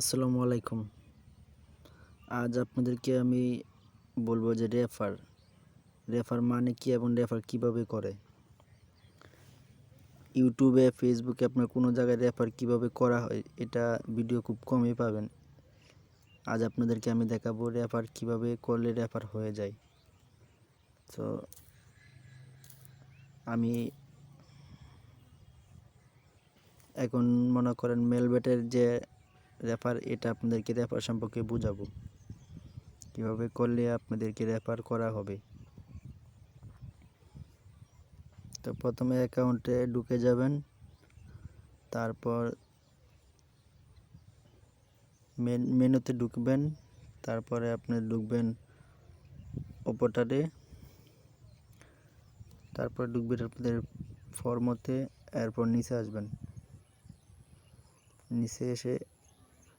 আসসালামু আলাইকুম। আজ আপনাদেরকে আমি বলবো যে রেফার মানে কি এবং রেফার কিভাবে করে। ইউটিউবে, ফেসবুকে আপনার কোনো জায়গায় রেফার কিভাবে করা হয় এটা ভিডিও খুব কমই পাবেন। আজ আপনাদেরকে আমি দেখাবো রেফার কিভাবে করলে রেফার হয়ে যায়। তো আমি এখন মনে করেন মেলবেটের যে রেফার এটা আপনাদেরকে রেফার সম্পর্কে বুঝাবো। কিভাবে করলে আপনাদেরকে রেফার করা হবে। তো প্রথমে অ্যাকাউন্টে ঢুকে যাবেন, তারপর মেনুতে ঢুকবেন, তারপরে আপনি ঢুকবেন ওপরটাতে, তারপর ঢুকবেন আপনাদের ফর্মতে, এরপর নিচে আসবেন। নিচে এসে